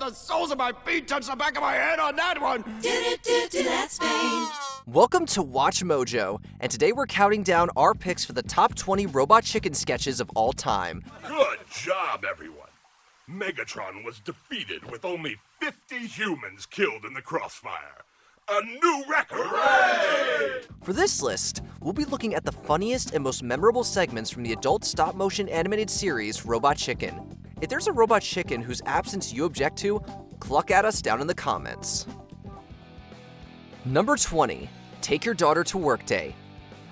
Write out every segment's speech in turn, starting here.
the soles of my feet touch the back of my head on that one. That's Spain. Welcome to Watch Mojo, and today we're counting down our picks for the top 20 Robot Chicken sketches of all time. Good job, everyone. Megatron was defeated with only 50 humans killed in the crossfire. A new record! Hooray! For this list, we'll be looking at the funniest and most memorable segments from the adult stop-motion animated series Robot Chicken. If there's a Robot Chicken whose absence you object to, cluck at us down in the comments. Number 20, Take Your Daughter to Work Day.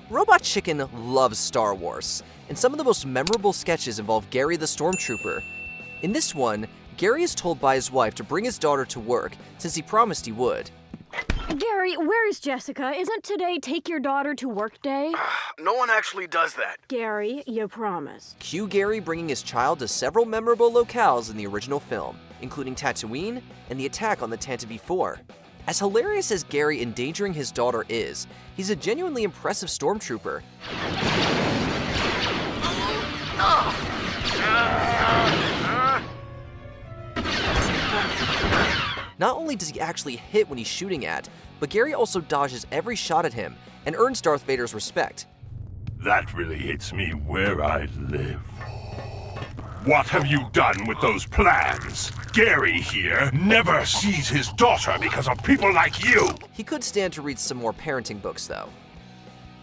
Robot Chicken loves Star Wars, and some of the most memorable sketches involve Gary the Stormtrooper. In this one, Gary is told by his wife to bring his daughter to work since he promised he would. Gary, where is Jessica? Isn't today Take Your Daughter to Work Day? No one actually does that. Gary, you promised. Cue Gary bringing his child to several memorable locales in the original film, including Tatooine and the attack on the Tantive 4. As hilarious as Gary endangering his daughter is, he's a genuinely impressive stormtrooper. Not only does he actually hit when he's shooting at, but Gary also dodges every shot at him and earns Darth Vader's respect. That really hits me where I live. What have you done with those plans? Gary here never sees his daughter because of people like you! He could stand to read some more parenting books, though.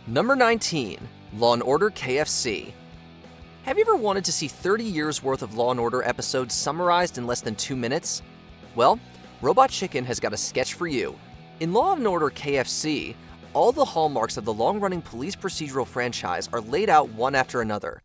Number 19, Law & Order KFC. Have you ever wanted to see 30 years worth of Law & Order episodes summarized in less than 2 minutes? Well, Robot Chicken has got a sketch for you. In Law & Order KFC, all the hallmarks of the long-running police procedural franchise are laid out one after another.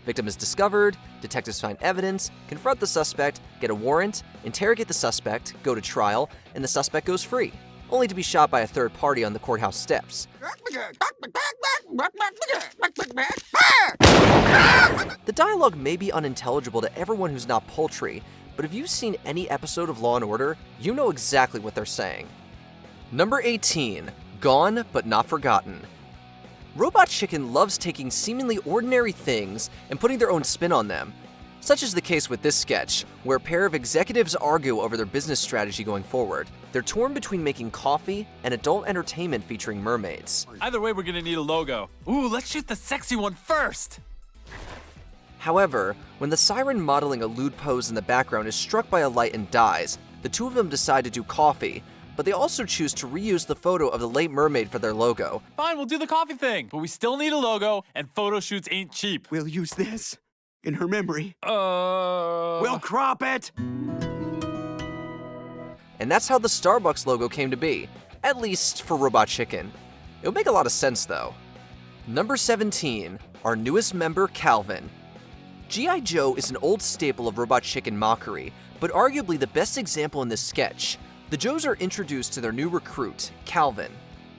Victim is discovered, detectives find evidence, confront the suspect, get a warrant, interrogate the suspect, go to trial, and the suspect goes free, only to be shot by a third party on the courthouse steps. The dialogue may be unintelligible to everyone who's not poultry, but if you've seen any episode of Law & Order, you know exactly what they're saying. Number 18, Gone But Not Forgotten. Robot Chicken loves taking seemingly ordinary things and putting their own spin on them. Such is the case with this sketch, where a pair of executives argue over their business strategy going forward. They're torn between making coffee and adult entertainment featuring mermaids. Either way, we're gonna need a logo. Ooh, let's shoot the sexy one first! However, when the siren modeling a lewd pose in the background is struck by a light and dies, the two of them decide to do coffee, but they also choose to reuse the photo of the late mermaid for their logo. Fine, we'll do the coffee thing, but we still need a logo, and photo shoots ain't cheap. We'll use this in her memory. We'll crop it. And that's how the Starbucks logo came to be, at least for Robot Chicken. It would make a lot of sense though. Number 17, our newest member, Calvin. G.I. Joe is an old staple of Robot Chicken mockery, but arguably the best example in this sketch. The Joes are introduced to their new recruit, Calvin.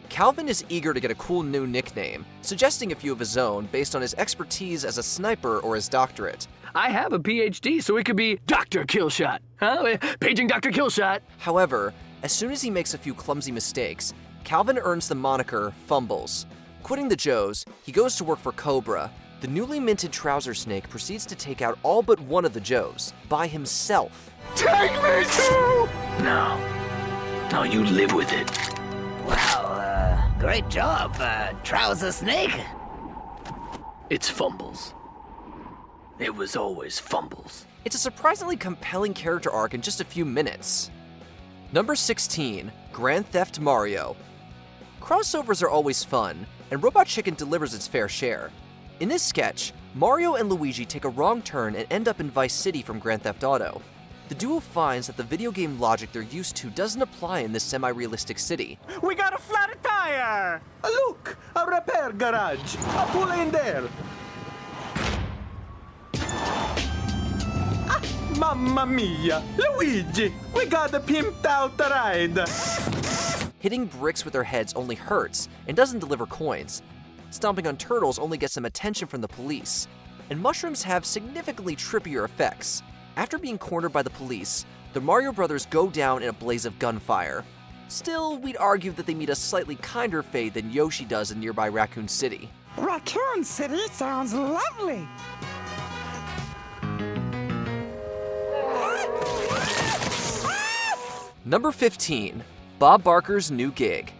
Calvin is eager to get a cool new nickname, suggesting a few of his own based on his expertise as a sniper or his doctorate. I have a PhD, so it could be Dr. Killshot. Huh? Paging Dr. Killshot. However, as soon as he makes a few clumsy mistakes, Calvin earns the moniker Fumbles. Quitting the Joes, he goes to work for Cobra. The newly minted trouser snake proceeds to take out all but one of the Joes, by himself. Take me too! No, you live with it. Wow, great job, Trouser Snake. It's Fumbles. It was always Fumbles. It's a surprisingly compelling character arc in just a few minutes. Number 16, Grand Theft Mario. Crossovers are always fun, and Robot Chicken delivers its fair share. In this sketch, Mario and Luigi take a wrong turn and end up in Vice City from Grand Theft Auto. The duo finds that the video game logic they're used to doesn't apply in this semi-realistic city. We got a flat tire. Look, a repair garage. I'll pull in there. Mamma mia, Luigi, we got a pimped out ride. Hitting bricks with their heads only hurts and doesn't deliver coins. Stomping on turtles only gets them attention from the police. And mushrooms have significantly trippier effects. After being cornered by the police, the Mario brothers go down in a blaze of gunfire. Still, we'd argue that they meet a slightly kinder fate than Yoshi does in nearby Raccoon City. Raccoon City sounds lovely. Number 15, Bob Barker's new gig.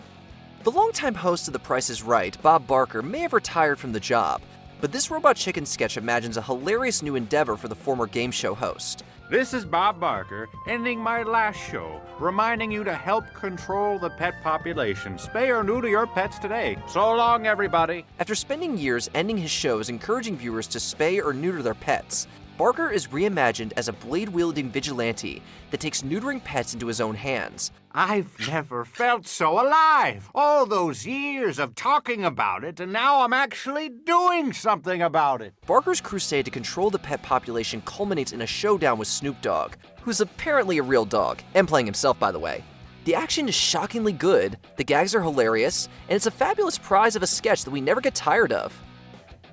The longtime host of The Price is Right, Bob Barker, may have retired from the job, but this Robot Chicken sketch imagines a hilarious new endeavor for the former game show host. This is Bob Barker, ending my last show, reminding you to help control the pet population. Spay or neuter your pets today. So long, everybody. After spending years ending his shows encouraging viewers to spay or neuter their pets, Barker is reimagined as a blade-wielding vigilante that takes neutering pets into his own hands. I've never felt so alive. All those years of talking about it, and now I'm actually doing something about it. Barker's crusade to control the pet population culminates in a showdown with Snoop Dogg, who's apparently a real dog, and playing himself, by the way. The action is shockingly good, the gags are hilarious, and it's a fabulous prize of a sketch that we never get tired of.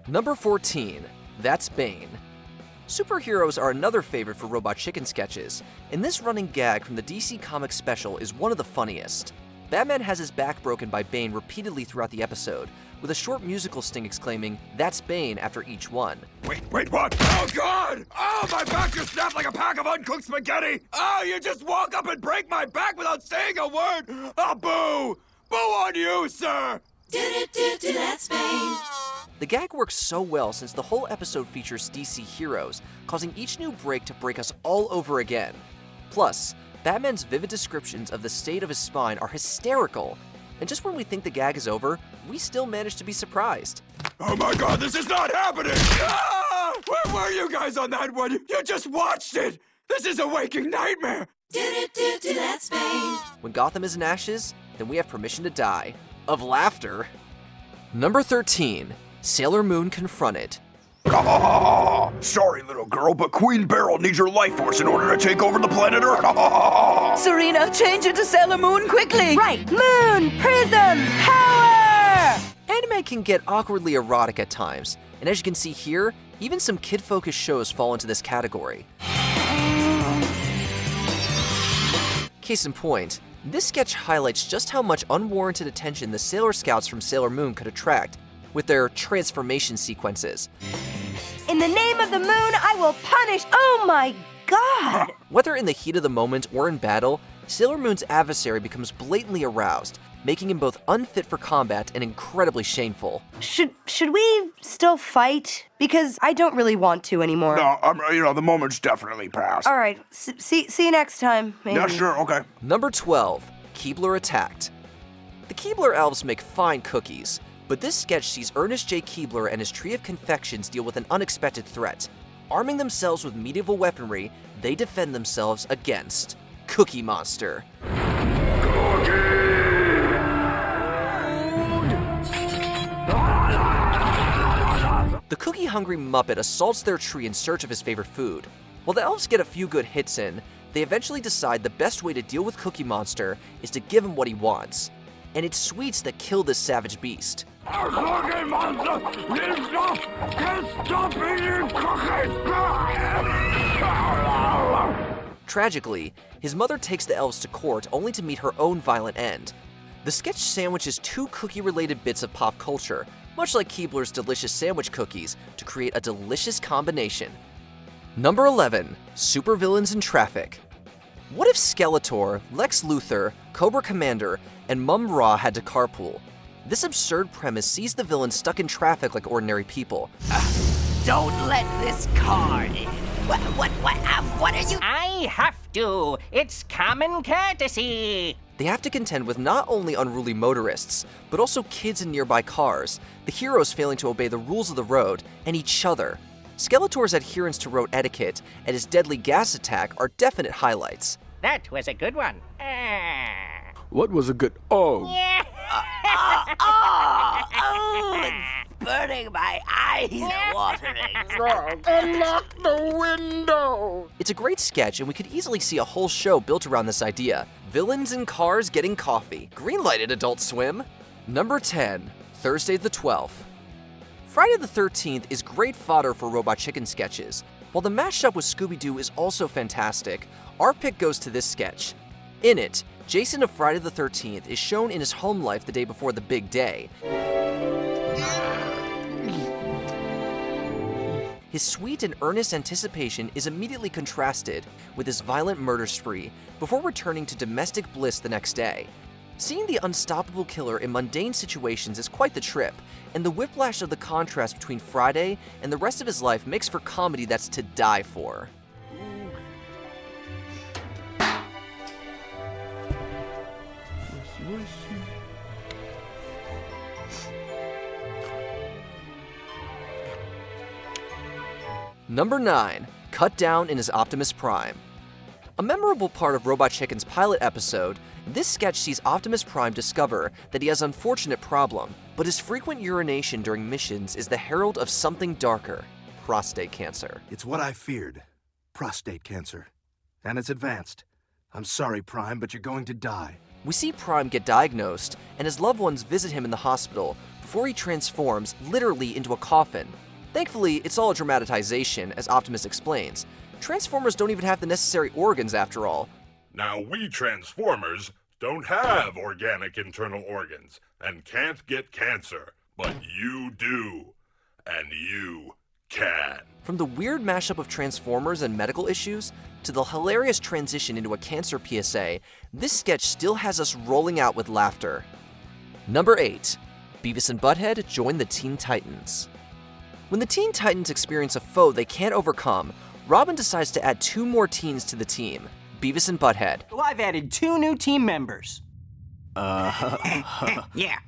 Number 14, That's Bane. Superheroes are another favorite for Robot Chicken sketches, and this running gag from the DC Comics special is one of the funniest. Batman has his back broken by Bane repeatedly throughout the episode, with a short musical sting exclaiming, "That's Bane," after each one. Wait, what? Oh, God! Oh, my back just snapped like a pack of uncooked spaghetti! Oh, you just walk up and break my back without saying a word! Oh, boo! Boo on you, sir! That's Bane. The gag works so well since the whole episode features DC heroes, causing each new break to break us all over again. Plus, Batman's vivid descriptions of the state of his spine are hysterical, and just when we think the gag is over, we still manage to be surprised. Oh my God, this is not happening! Ah! Where were you guys on that one? You just watched it! This is a waking nightmare! That's Bane. When Gotham is in ashes, then we have permission to die. Of laughter. Number 13, Sailor Moon Confronted. Sorry, little girl, but Queen Beryl needs your life force in order to take over the planet Earth. Serena, change it to Sailor Moon quickly! Right! Moon! Prism! Power! Anime can get awkwardly erotic at times, and as you can see here, even some kid-focused shows fall into this category. Case in point, this sketch highlights just how much unwarranted attention the Sailor Scouts from Sailor Moon could attract with their transformation sequences. In the name of the moon, I will punish. Oh my God! Whether in the heat of the moment or in battle, Sailor Moon's adversary becomes blatantly aroused, making him both unfit for combat and incredibly shameful. Should we still fight? Because I don't really want to anymore. No, the moment's definitely passed. All right, see you next time, maybe. Yeah, sure, okay. Number 12, Keebler Attacked. The Keebler elves make fine cookies, but this sketch sees Ernest J. Keebler and his tree of confections deal with an unexpected threat. Arming themselves with medieval weaponry, they defend themselves against Cookie Monster. The cookie-hungry Muppet assaults their tree in search of his favorite food. While the elves get a few good hits in, they eventually decide the best way to deal with Cookie Monster is to give him what he wants. And it's sweets that kill this savage beast. Cookie Monster! Can't stop eating cookies! Tragically, his mother takes the elves to court only to meet her own violent end. The sketch sandwiches two cookie-related bits of pop culture, much like Keebler's delicious sandwich cookies, to create a delicious combination. Number 11, Supervillains in Traffic. What if Skeletor, Lex Luthor, Cobra Commander, and Mum Ra had to carpool? This absurd premise sees the villains stuck in traffic like ordinary people. Don't let this car in. What are you? I have to. It's common courtesy. They have to contend with not only unruly motorists, but also kids in nearby cars, the heroes failing to obey the rules of the road, and each other. Skeletor's adherence to road etiquette and his deadly gas attack are definite highlights. That was a good one. What was a good... Oh. It's burning my eyes and watering. Unlock the window! It's a great sketch, and we could easily see a whole show built around this idea. Villains in cars getting coffee. Greenlighted, Adult Swim. Number 10, Thursday the 12th. Friday the 13th is great fodder for Robot Chicken sketches. While the mashup with Scooby-Doo is also fantastic, our pick goes to this sketch. In it, Jason of Friday the 13th is shown in his home life the day before the big day. his sweet and earnest anticipation is immediately contrasted with his violent murder spree before returning to domestic bliss the next day. Seeing the unstoppable killer in mundane situations is quite the trip, and the whiplash of the contrast between Friday and the rest of his life makes for comedy that's to die for. Number 9. Cut down in his Optimus Prime. A memorable part of Robot Chicken's pilot episode, this sketch sees Optimus Prime discover that he has an unfortunate problem, but his frequent urination during missions is the herald of something darker: prostate cancer. It's what I feared. Prostate cancer. And it's advanced. I'm sorry, Prime, but you're going to die. We see Prime get diagnosed, and his loved ones visit him in the hospital before he transforms literally into a coffin. Thankfully, it's all a dramatization, as Optimus explains. Transformers don't even have the necessary organs after all. Now we Transformers don't have organic internal organs and can't get cancer, but you do. And you can. From the weird mashup of Transformers and medical issues, to the hilarious transition into a cancer PSA, this sketch still has us rolling out with laughter. Number 8. Beavis and Butthead join the Teen Titans. When the Teen Titans experience a foe they can't overcome, Robin decides to add 2 more teens to the team, Beavis and Butthead. Well, I've added 2 new team members. Yeah.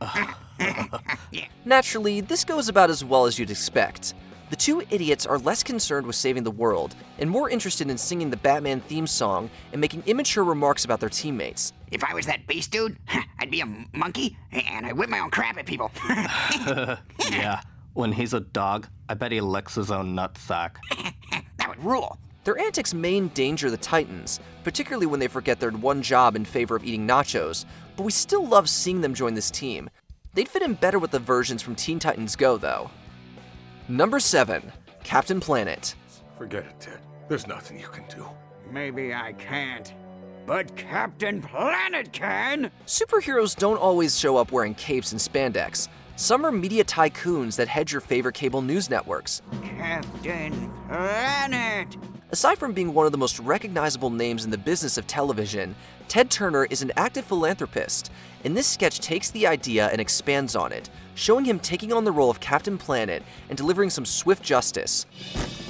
Naturally, this goes about as well as you'd expect. The 2 idiots are less concerned with saving the world and more interested in singing the Batman theme song and making immature remarks about their teammates. If I was that beast dude, I'd be a monkey, and I'd whip my own crap at people. Yeah. When he's a dog, I bet he licks his own nutsack. That would rule. Their antics may endanger the Titans, particularly when they forget their one job in favor of eating nachos, but we still love seeing them join this team. They'd fit in better with the versions from Teen Titans Go, though. Number 7. Captain Planet. Forget it, Ted. There's nothing you can do. Maybe I can't, but Captain Planet can! Superheroes don't always show up wearing capes and spandex. Some are media tycoons that head your favorite cable news networks. Captain Planet! Aside from being one of the most recognizable names in the business of television, Ted Turner is an active philanthropist, and this sketch takes the idea and expands on it, showing him taking on the role of Captain Planet and delivering some swift justice.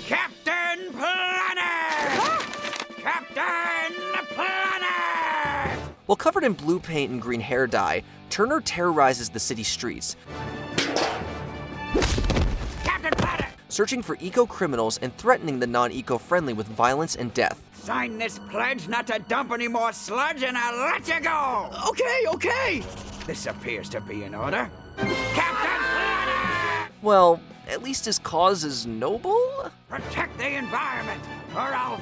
Captain Planet! Captain Planet! While covered in blue paint and green hair dye, Turner terrorizes the city streets, Captain Planet! searching for eco-criminals and threatening the non-eco-friendly with violence and death. Sign this pledge not to dump any more sludge and I'll let you go! Okay. This appears to be in order. Captain Planet! Well, at least his cause is noble? Protect the environment, or I'll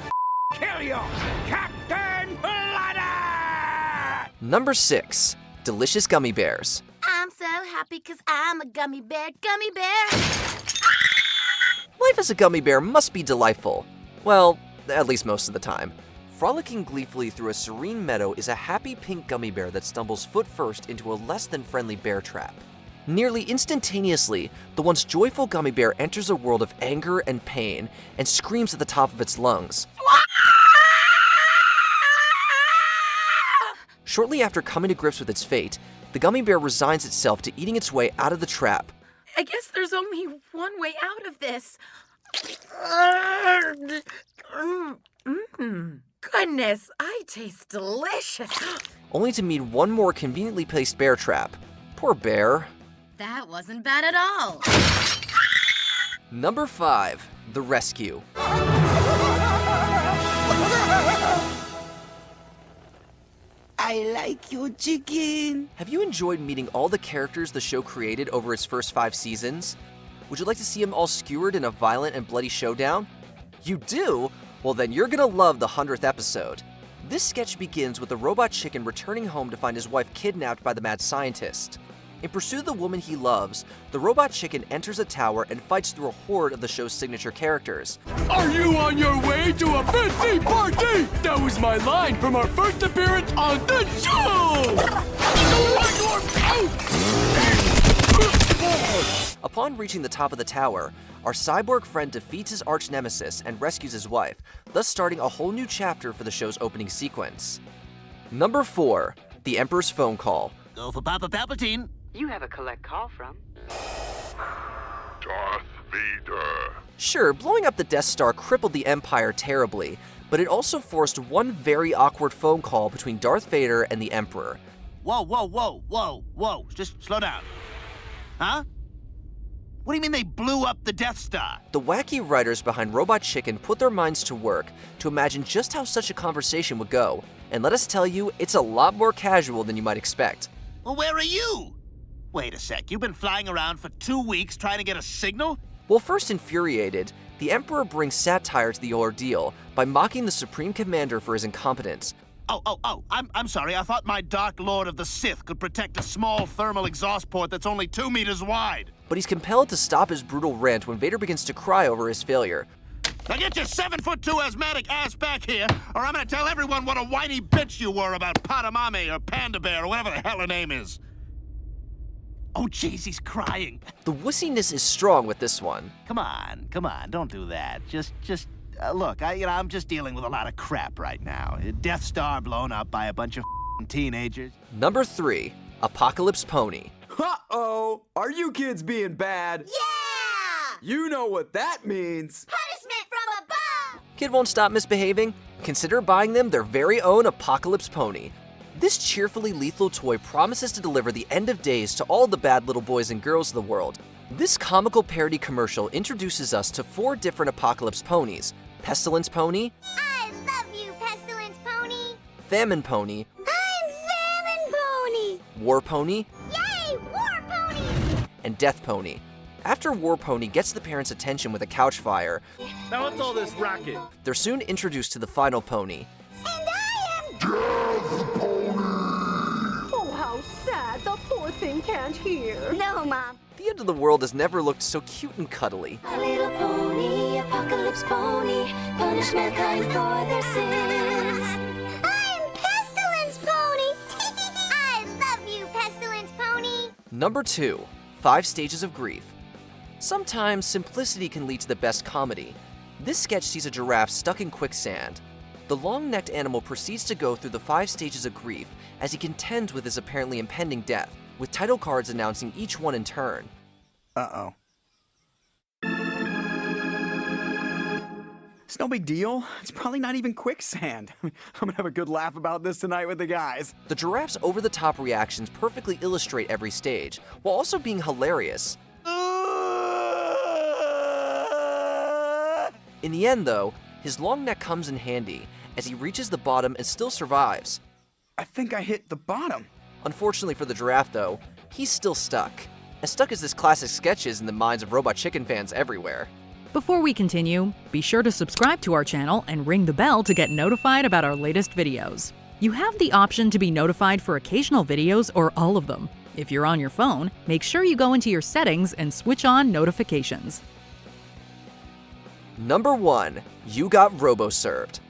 kill you! Captain Planet! Number 6. Delicious Gummy Bears. I'm so happy 'cause I'm a gummy bear. Gummy bear! Life as a gummy bear must be delightful. Well, at least most of the time. Frolicking gleefully through a serene meadow is a happy pink gummy bear that stumbles foot first into a less than friendly bear trap. Nearly instantaneously, the once joyful gummy bear enters a world of anger and pain and screams at the top of its lungs. Shortly after coming to grips with its fate, the gummy bear resigns itself to eating its way out of the trap. I guess there's only one way out of this. Goodness, I taste delicious. Only to meet one more conveniently placed bear trap. Poor bear. That wasn't bad at all. Number 5. The Rescue. I like your chicken. Have you enjoyed meeting all the characters the show created over its first 5 seasons? Would you like to see them all skewered in a violent and bloody showdown? You do? Well then you're gonna love the 100th episode. This sketch begins with the Robot Chicken returning home to find his wife kidnapped by the mad scientist. In pursuit of the woman he loves, the Robot Chicken enters a tower and fights through a horde of the show's signature characters. Are you on your way to a fancy party? That was my line from our first appearance on the show! Upon reaching the top of the tower, our cyborg friend defeats his arch nemesis and rescues his wife, thus starting a whole new chapter for the show's opening sequence. Number 4. The Emperor's Phone Call. Go for Papa Palpatine. You have a collect call from Darth Vader. Sure, blowing up the Death Star crippled the Empire terribly, but it also forced one very awkward phone call between Darth Vader and the Emperor. Whoa. Just slow down. Huh? What do you mean they blew up the Death Star? The wacky writers behind Robot Chicken put their minds to work to imagine just how such a conversation would go, and let us tell you, it's a lot more casual than you might expect. Well, where are you? Wait a sec, you've been flying around for 2 weeks trying to get a signal? Well, first infuriated, the Emperor brings satire to the ordeal by mocking the Supreme Commander for his incompetence. I'm sorry, I thought my Dark Lord of the Sith could protect a small thermal exhaust port that's only 2 meters wide. But he's compelled to stop his brutal rant when Vader begins to cry over his failure. Now get your 7'2" asthmatic ass back here, or I'm gonna tell everyone what a whiny bitch you were about Padamame or Panda Bear or whatever the hell her name is. Oh, jeez, he's crying. The wussiness is strong with this one. Come on, don't do that. Look, I'm just dealing with a lot of crap right now. Death Star blown up by a bunch of teenagers. Number 3. Apocalypse Pony. Uh-oh, are you kids being bad? Yeah! You know what that means. Punishment from above! Kid won't stop misbehaving? Consider buying them their very own Apocalypse Pony. This cheerfully lethal toy promises to deliver the end of days to all the bad little boys and girls of the world. This comical parody commercial introduces us to 4 different Apocalypse Ponies. Pestilence Pony. I love you, Pestilence Pony. Famine Pony. I'm Famine Pony. War Pony. Yay, War Pony. And Death Pony. After War Pony gets the parents' attention with a couch fire, Now what's all this racket? they're soon introduced to the final pony. And I am Death Pony! Oh, how sad. The poor thing can't hear. No, Mom. The end of the world has never looked so cute and cuddly. A little pony, apocalypse pony, punish mankind for their sins. I'm Pestilence Pony. I love you, Pestilence Pony. Number 2. 5 Stages of Grief. Sometimes simplicity can lead to the best comedy. This sketch sees a giraffe stuck in quicksand. The long-necked animal proceeds to go through the 5 stages of grief as he contends with his apparently impending death, with title cards announcing each one in turn. Uh-oh. It's no big deal. It's probably not even quicksand. I'm gonna have a good laugh about this tonight with the guys. The giraffe's over-the-top reactions perfectly illustrate every stage, while also being hilarious. In the end, though, his long neck comes in handy, as he reaches the bottom and still survives. I think I hit the bottom. Unfortunately for the giraffe, though, he's still stuck. As stuck as this classic sketch is in the minds of Robot Chicken fans everywhere. Before we continue, be sure to subscribe to our channel and ring the bell to get notified about our latest videos. You have the option to be notified for occasional videos or all of them. If you're on your phone, make sure you go into your settings and switch on notifications. Number 1. You got robo-served.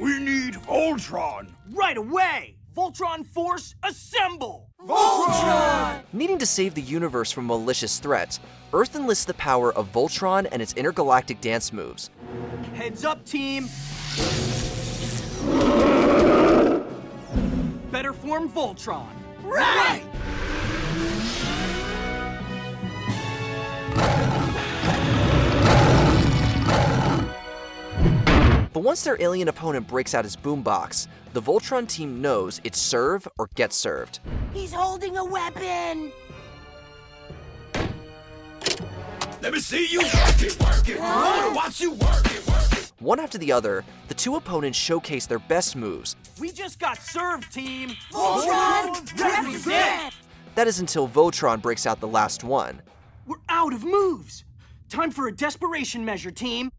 We need Voltron. Right away! Voltron Force, assemble! Voltron! Needing to save the universe from malicious threats, Earth enlists the power of Voltron and its intergalactic dance moves. Heads up, team! Better form Voltron. Right! But once their alien opponent breaks out his boombox, the Voltron team knows it's serve or get served. He's holding a weapon. Let me see you work it. I wanna watch you work it. One after the other, the two opponents showcase their best moves. We just got served, team! Voltron, represent! That is until Voltron breaks out the last one. We're out of moves! Time for a desperation measure, team!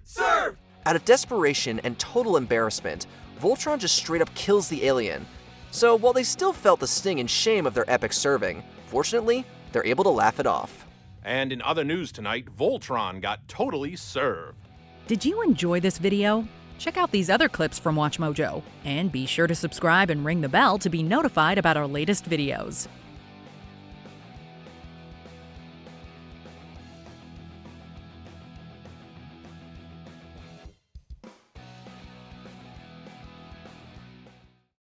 Serve! Out of desperation and total embarrassment, Voltron just straight up kills the alien. So while they still felt the sting and shame of their epic serving, fortunately, they're able to laugh it off. And in other news tonight, Voltron got totally served. Did you enjoy this video? Check out these other clips from WatchMojo, and be sure to subscribe and ring the bell to be notified about our latest videos.